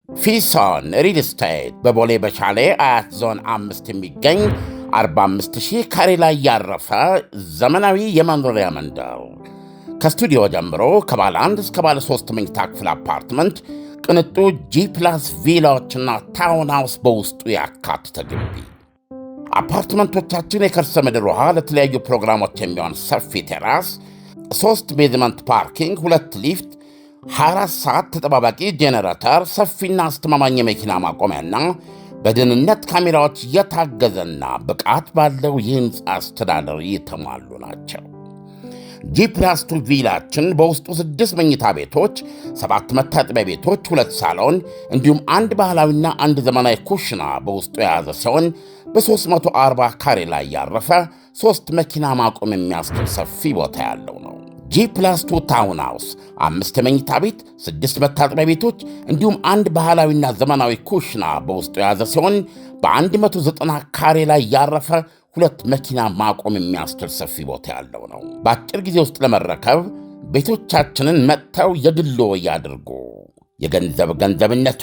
ፊሶን ሪል ስቴት በቦሌ በሻሌ አያት ዞን 5 የሚገኝ 45,000 ካሬ ላይ ያረፈ ዘመናዊ የመኖሪያ መንደር ከስቱዲዮ ጀምሮ ከባለ 1 እስከ ባለ 3 መኝታ ክፍል አፓርትመንት፣ ቅንጡ ጂ+ ቪላዎችና ታውን ሃውስ በውስጡ ያካተተ ግቢ። አፓርትመንቶቻችን የከርሰ ምድር ውሃ፣ ለተለያዩ ፕሮግራሞች የሚሆን ሰፊ ቴራስ፣ 3 ቤዝመንት ፓርኪንግ፣ 2 ሊፍት፣ 24 ሰዓት ተጠባባቂ ጄኔሬተር፣ ሰፊና አስተማማኝ የመኪና ማቆሚያና በደህንነት ካሜራዎች የታገዘና ብቃት ባለው የሕንፃ አስተዳደር የተሟሉ ናቸው። ጂ+2 ቪላችን በውስጡ 6 መኝታ ቤቶች፣ 7 መታጠቢያ ቤቶች፣ 2 ሳሎን እንዲሁም አንድ ባህላዊና አንድ ዘመናዊ ኩሽና በውስጡ የያዘ ሲሆን በ340 ካሬ ላይ ያረፈ 3 መኪና ማቆም የሚያስችል ሰፊ ቦታ ያለው ነው። ጂ+2 ታውን ሃውስ 5 መኝታ ቤት፣ 6 መታጠቢያ ቤቶች እንዲሁም አንድ ባህላዊና ዘመናዊ ኩሽና በውስጡ የያዘ ሲሆን በ190 ካሬ ላይ ያረፈ 2 መኪና ማቆም የሚያስችል ሰፊ ቦታ ያለው ነው። በአጭር ጊዜ ውስጥ ለመረከብ ቤቶቻችንን መጥተው የግሎ ያድርጉ። ገንዘብነቱ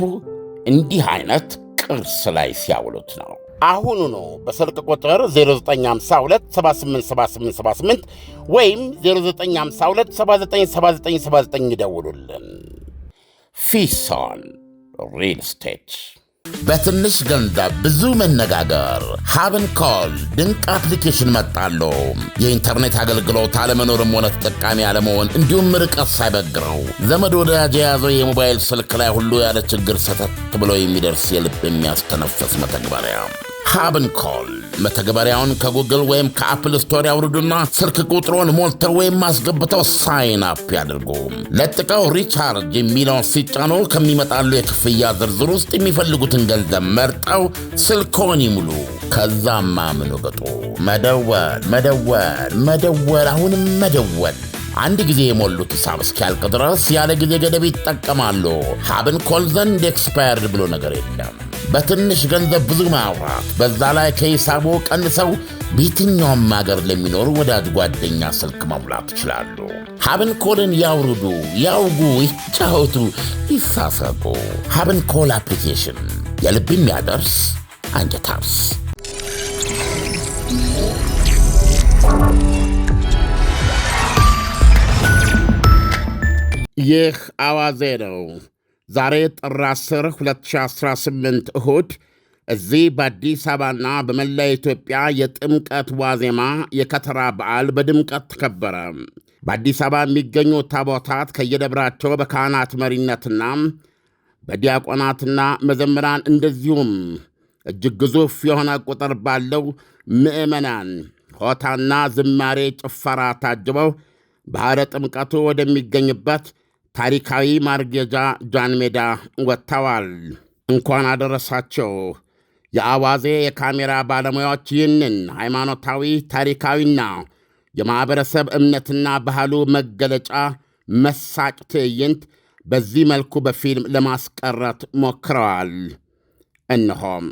እንዲህ አይነት ቅርስ ላይ ሲያውሉት ነው። አሁኑኑ በስልክ ቁጥር 0952787878 ወይም 0952797979 ይደውሉልን። ፊሶን ሪል ስቴት። በትንሽ ገንዘብ ብዙ መነጋገር። ሀብን ኮል ድንቅ አፕሊኬሽን መጣሎ። የኢንተርኔት አገልግሎት አለመኖርም ሆነ ተጠቃሚ አለመሆን እንዲሁም ርቀት ሳይበግረው ዘመድ ወዳጅ የያዘው የሞባይል ስልክ ላይ ሁሉ ያለ ችግር ሰተት ብሎ የሚደርስ የልብ የሚያስተነፍስ መተግበሪያ ሀብን ኮል። መተግበሪያውን ከጉግል ወይም ከአፕል ስቶር ያውርዱና ስልክ ቁጥሮን ሞልተው ወይም ማስገብተው ሳይን አፕ ያድርጉ። ለጥቀው ሪቻርጅ የሚለውን ሲጫኑ ከሚመጣሉ የክፍያ ዝርዝር ውስጥ የሚፈልጉትን ገንዘብ መርጠው ስልክዎን ይሙሉ። ከዛማ ምን ወገጡ መደወል፣ አሁንም መደወል። አንድ ጊዜ የሞሉት ሂሳብ እስኪያልቅ ድረስ ያለ ጊዜ ገደብ ይጠቀማሉ። ሀብን ኮል ዘንድ ኤክስፓየርድ ብሎ ነገር የለም። በትንሽ ገንዘብ ብዙ ማውራት፣ በዛ ላይ ከሂሳቦ ቀንሰው በየትኛውም ሀገር ለሚኖሩ ወዳጅ ጓደኛ ስልክ መሙላት ይችላሉ። ሀብን ኮልን ያውርዱ፣ ያውጉ፣ ይጫወቱ፣ ይሳሰቁ። ሀብን ኮል አፕሊኬሽን የልብ የሚያደርስ አንጀት አርስ። ይህ አዋዜ ነው። ዛሬ ጥር 10 2018 እሁድ እዚህ በአዲስ አበባና በመላ ኢትዮጵያ የጥምቀት ዋዜማ የከተራ በዓል በድምቀት ተከበረ። በአዲስ አበባ የሚገኙ ታቦታት ከየደብራቸው በካህናት መሪነትና በዲያቆናትና መዘምራን እንደዚሁም እጅግ ግዙፍ የሆነ ቁጥር ባለው ምዕመናን ሆታና ዝማሬ ጭፈራ ታጅበው ባሕረ ጥምቀቱ ወደሚገኝበት ታሪካዊ ማርጌጃ ጃን ሜዳ ወጥተዋል። እንኳን አደረሳቸው። የአዋዜ የካሜራ ባለሙያዎች ይህንን ሃይማኖታዊ፣ ታሪካዊና የማኅበረሰብ እምነትና ባህሉ መገለጫ መሳጭ ትዕይንት በዚህ መልኩ በፊልም ለማስቀረት ሞክረዋል። እነሆም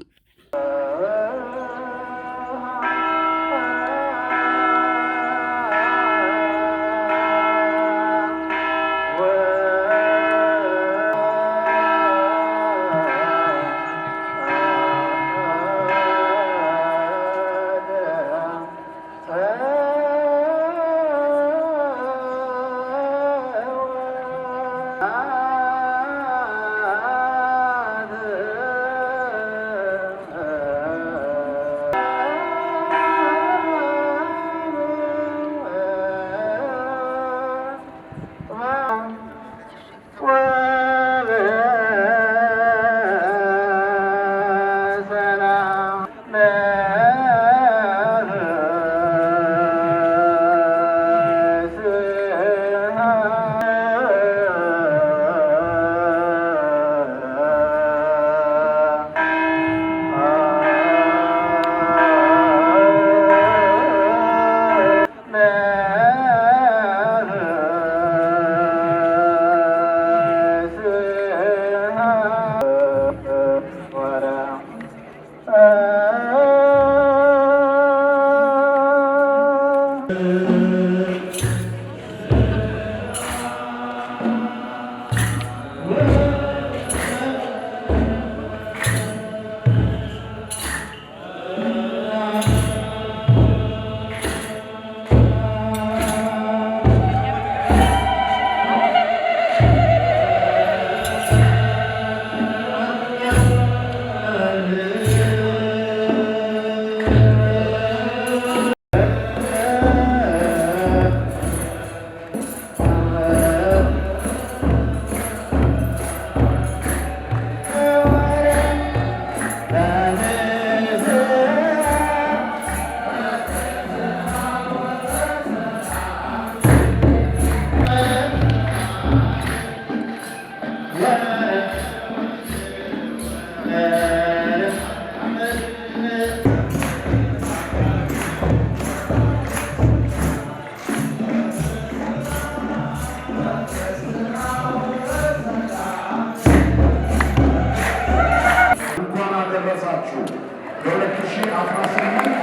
2018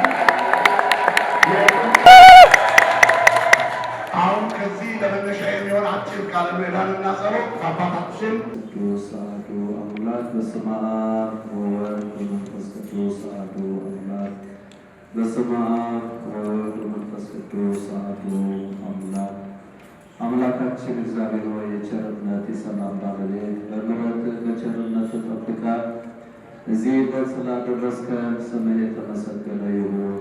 አሁን ከዚህ ለመነሻ የሚሆን አጭር ቃለ ምዕዳንና ጸሎት ከአባታችን ቅዱስ አሐዱ አምላክ በስመ አብ ወወልድ ወመንፈስ ቅዱስ አሐዱ አምላክ በስመ አብ ወወልድ ወመንፈስ ቅዱስ አሐዱ አምላክ። አምላካችን እግዚአብሔር ሆይ የቸርነት የሰላም ባለቤት በምሕረት በቸርነት ጠብቃ እዚህ ዕለት ስላደረስከን ስምህ የተመሰገነ ይሁን።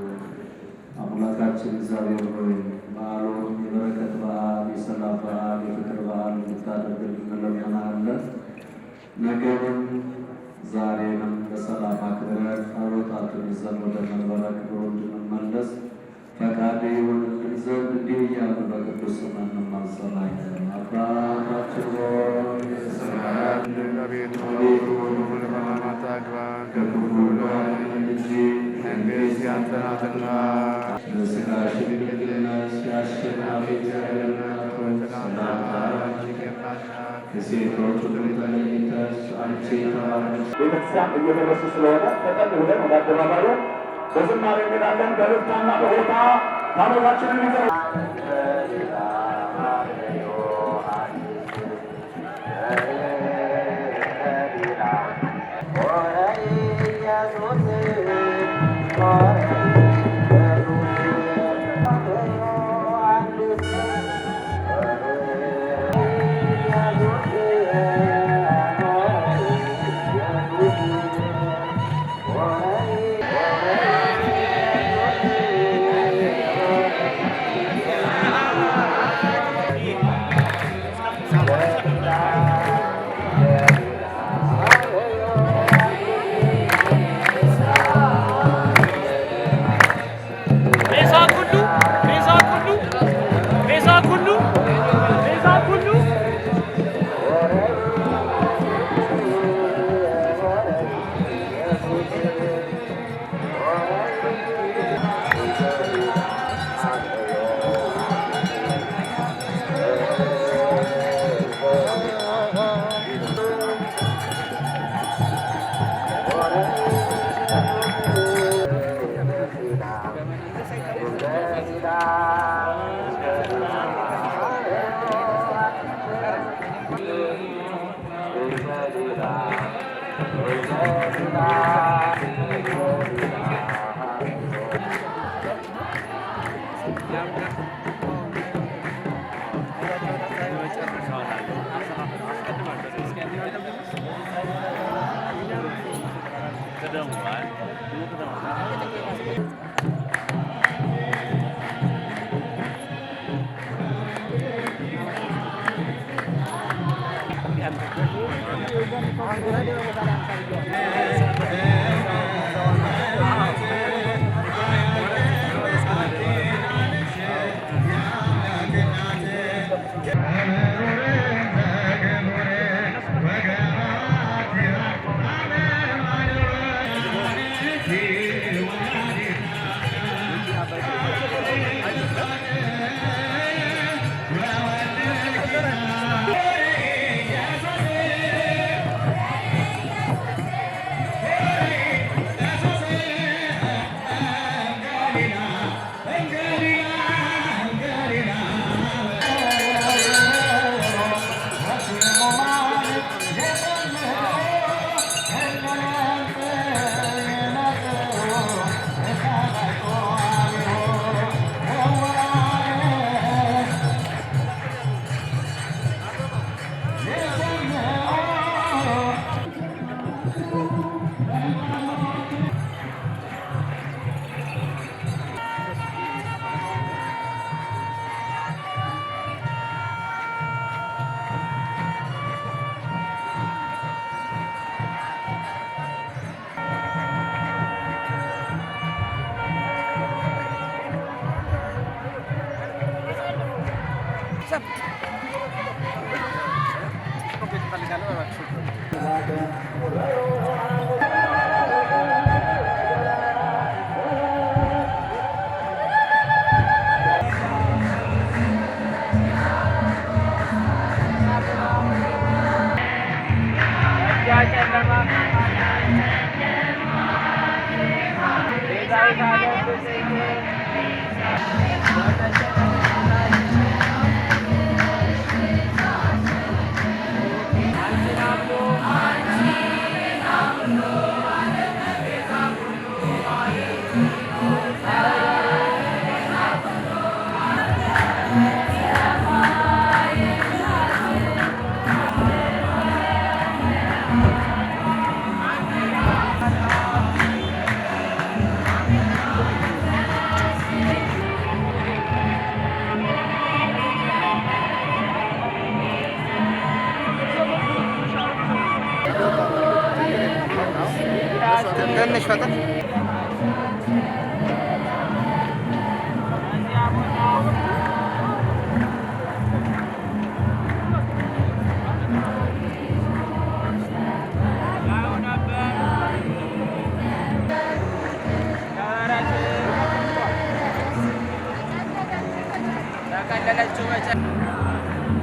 አምላካችን እግዚአብሔር ሆይ በዓሉን የበረከት በዓል፣ የሰላም በዓል፣ የፍቅር በዓል እንድታደርግልን እንለምንሃለን። ነገንም ዛሬንም በሰላም አክብረን ታቦታቱን ይዘን ወደ መንበረ ክብሩ እንድንመለስ ፈቃድ ይሁንልን ዘንድ እንዲህ እያልን በቅዱስ ስምህ እንማጸናለን። አባታችን ሆይ በሰማያት የምትኖር አታግባን ከክፉ እንጂ መንግሥት ያንተ ናትና በሥጋሽም ድንግል ነሽ የአሸናፊ እግዚአብሔር እናት ሆይ ሰላምታ ላንቺ ይገባሻል። ከሴቶች ሁሉ ተለይተሽ አንቺ የተባረክሽ ቤተክርስቲያን እየደረሱ ስለሆነ ፈጠን ብለን ወደ አደባባዩ በዝማሬ እንሄዳለን። በእልልታና በሆታ ታቦታችንን ይዘን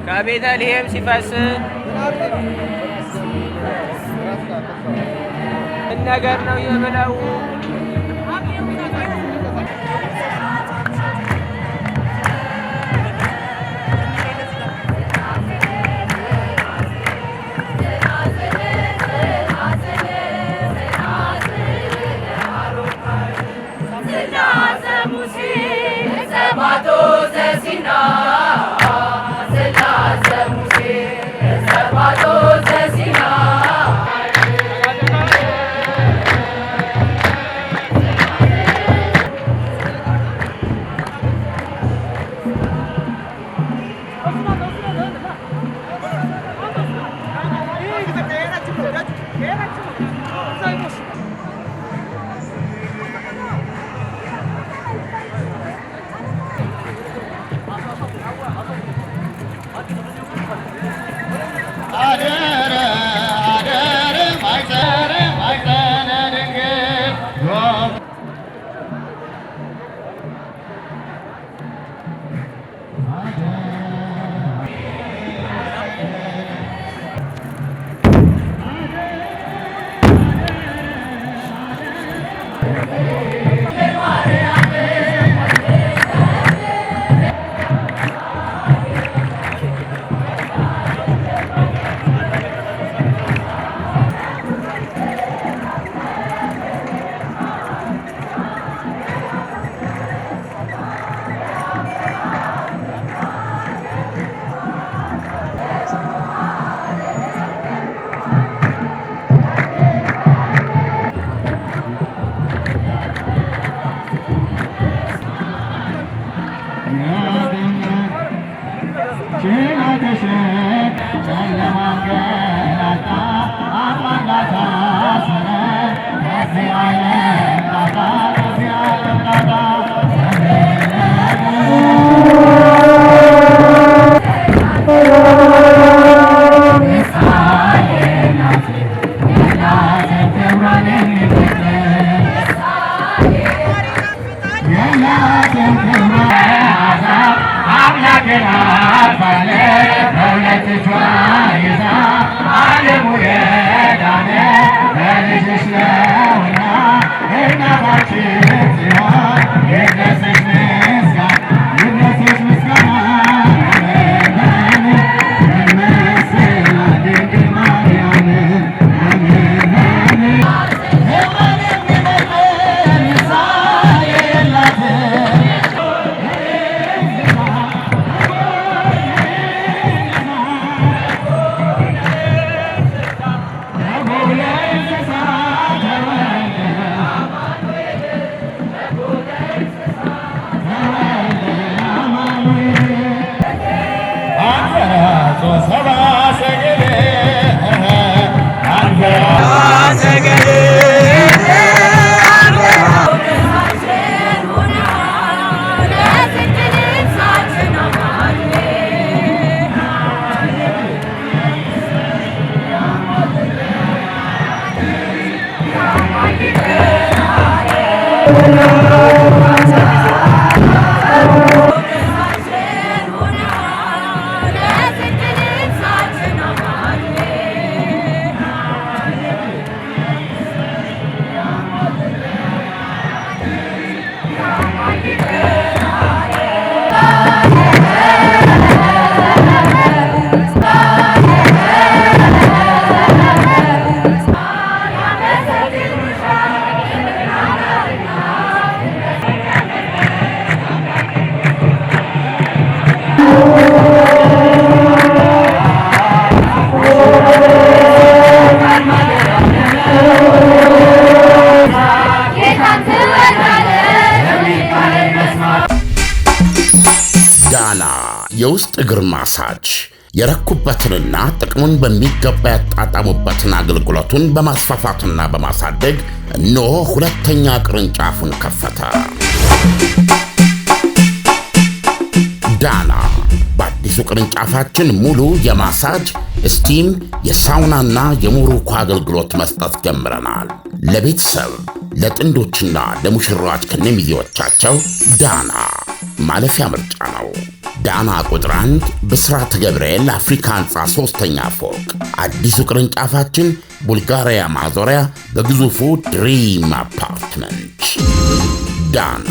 ከቤተልሔም ሲፈስ ምን ነገር ነው የብለው የውስጥ እግር ማሳጅ የረኩበትንና ጥቅሙን በሚገባ ያጣጣሙበትን አገልግሎቱን በማስፋፋትና በማሳደግ እነሆ ሁለተኛ ቅርንጫፉን ከፈተ። ዳና በአዲሱ ቅርንጫፋችን ሙሉ የማሳጅ ስቲም፣ የሳውናና የሞሮኮ አገልግሎት መስጠት ጀምረናል። ለቤተሰብ ለጥንዶችና ለሙሽራዎች ከነሚዜዎቻቸው ዳና ማለፊያ ምርጫ ነው። ዳና ቁጥር 1 ብስራተ ገብርኤል አፍሪካ ህንፃ 3ኛ ፎቅ። አዲሱ ቅርንጫፋችን ቡልጋሪያ ማዞሪያ በግዙፉ ድሪም አፓርትመንት። ዳና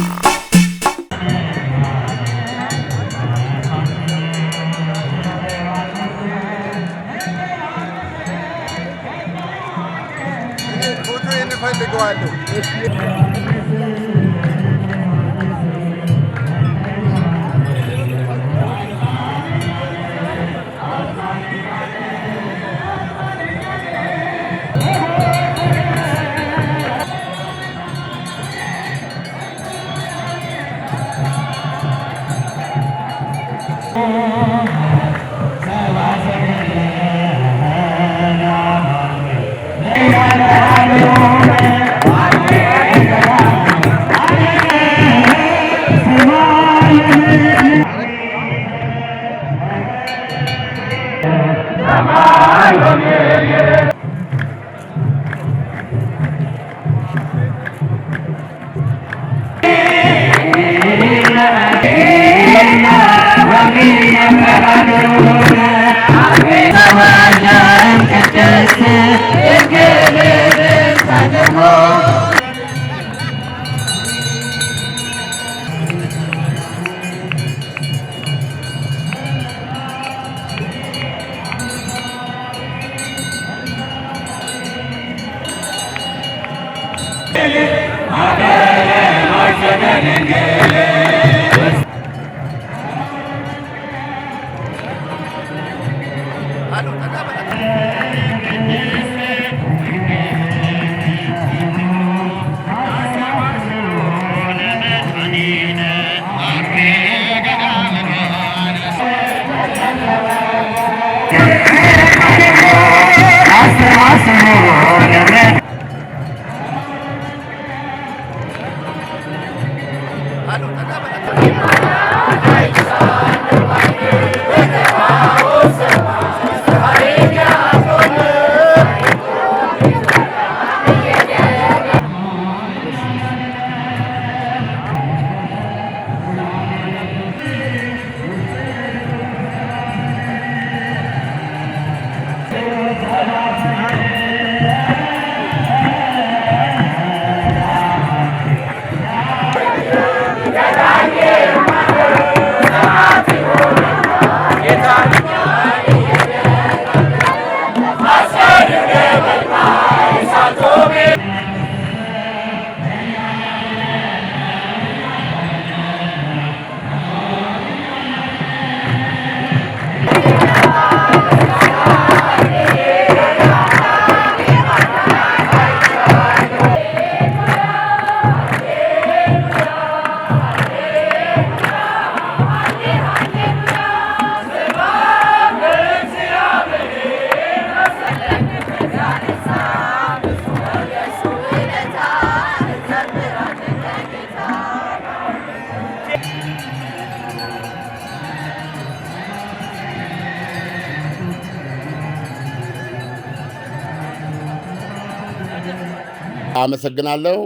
አመሰግናለሁ።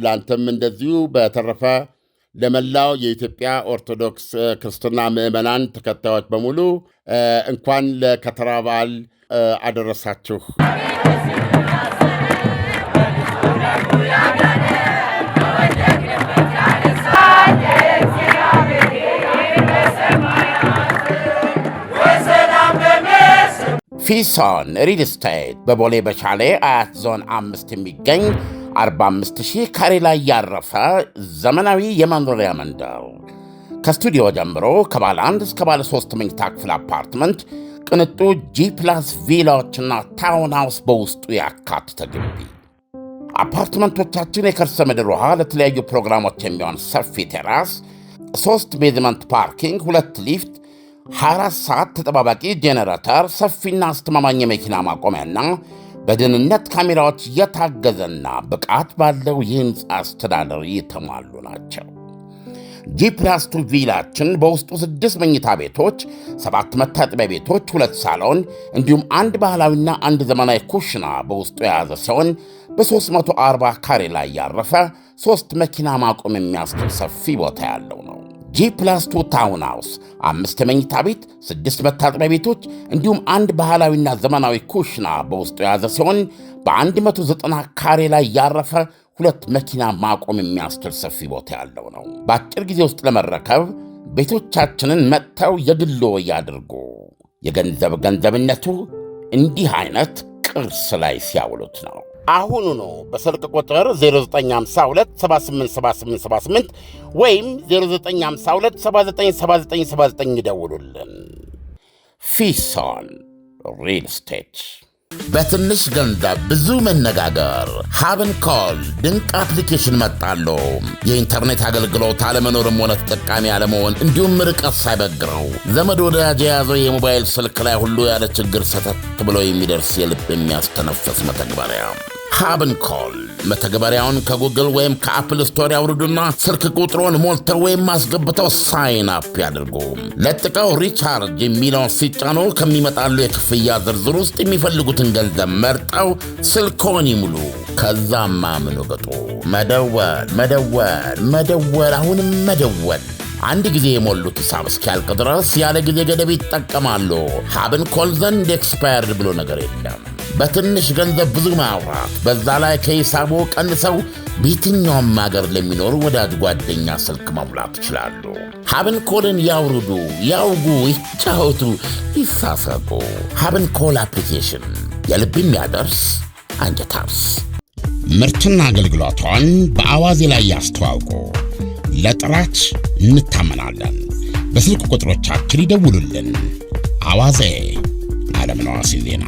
ላንተም እንደዚሁ። በተረፈ ለመላው የኢትዮጵያ ኦርቶዶክስ ክርስትና ምዕመናን ተከታዮች በሙሉ እንኳን ለከተራ በዓል አደረሳችሁ። ፊሶን ሪል ስቴት በቦሌ በሻሌ አያት ዞን 5 የሚገኝ 45,000 ካሬ ላይ ያረፈ ዘመናዊ የመኖሪያ መንደር ከስቱዲዮ ጀምሮ ከባለ 1 እስከ ባለ 3 መኝታ ክፍል አፓርትመንት፣ ቅንጡ ጂ+ ቪላዎችና ታውን ሃውስ በውስጡ ያካተተ ግቢ። አፓርትመንቶቻችን የከርሰ ምድር ውሃ፣ ለተለያዩ ፕሮግራሞች የሚሆን ሰፊ ቴራስ፣ 3 ቤዝመንት ፓርኪንግ፣ 2 ሊፍት፣ 24 ሰዓት ተጠባባቂ ጄኔሬተር፣ ሰፊና አስተማማኝ የመኪና ማቆሚያና በደህንነት ካሜራዎች የታገዘና ብቃት ባለው የሕንፃ አስተዳደር የተሟሉ ናቸው። ጂ+2 ቪላችን በውስጡ 6 መኝታ ቤቶች፣ 7 መታጠቢያ ቤቶች፣ 2 ሳሎን እንዲሁም አንድ ባህላዊና አንድ ዘመናዊ ኩሽና በውስጡ የያዘ ሲሆን በ340 ካሬ ላይ ያረፈ 3 መኪና ማቆም የሚያስችል ሰፊ ቦታ ያለው ነው። ጂ+2 ታውን ሃውስ 5 መኝታ ቤት፣ 6 መታጠቢያ ቤቶች እንዲሁም አንድ ባህላዊና ዘመናዊ ኩሽና በውስጡ የያዘ ሲሆን በ190 ካሬ ላይ ያረፈ 2 መኪና ማቆም የሚያስችል ሰፊ ቦታ ያለው ነው። በአጭር ጊዜ ውስጥ ለመረከብ ቤቶቻችንን መጥተው የግሎ ያድርጉ። ገንዘብነቱ እንዲህ አይነት ቅርስ ላይ ሲያውሉት ነው። አሁኑ ነው በስልክ ቁጥር 0952787878 ወይም 0952797979 ይደውሉልን። ፊሶን ሪል ስቴት። በትንሽ ገንዘብ ብዙ መነጋገር። ሀብን ኮል ድንቅ አፕሊኬሽን መጣሉ። የኢንተርኔት አገልግሎት አለመኖርም ሆነ ተጠቃሚ አለመሆን እንዲሁም ርቀት ሳይበግረው ዘመድ ወዳጅ የያዘው የሞባይል ስልክ ላይ ሁሉ ያለ ችግር ሰተት ብሎ የሚደርስ የልብ የሚያስተነፍስ መተግበሪያ ሀብን ኮል። መተግበሪያውን ከጉግል ወይም ከአፕል ስቶር ያውርዱና ስልክ ቁጥሮን ሞልተው ወይም አስገብተው ሳይን አፕ ያድርጉ። ለጥቀው ሪቻርጅ የሚለውን ሲጫኑ ከሚመጣሉ የክፍያ ዝርዝር ውስጥ የሚፈልጉትን ገንዘብ መርጠው ስልክዎን ይሙሉ። ከዛማ ምን ወገጡ? መደወል፣ አሁንም መደወል። አንድ ጊዜ የሞሉት ሂሳብ እስኪያልቅ ድረስ ያለ ጊዜ ገደብ ይጠቀማሉ። ሀብን ኮል ዘንድ ኤክስፓየርድ ብሎ ነገር የለም። በትንሽ ገንዘብ ብዙ ማውራት፣ በዛ ላይ ከሂሳቡ ቀንሰው በየትኛውም አገር ለሚኖሩ ወዳጅ ጓደኛ ስልክ መሙላት ይችላሉ። ሀብን ኮልን ያውርዱ፣ ያውጉ፣ ይጫወቱ፣ ይሳሰቁ። ሀብን ኮል አፕሊኬሽን የልብ የሚያደርስ አንጀት አርስ። ምርትና አገልግሎቷን በአዋዜ ላይ ያስተዋውቁ። ለጥራች እንታመናለን። በስልክ ቁጥሮቻችን ይደውሉልን። አዋዜ ዓለምነህ ዋሴ ዜና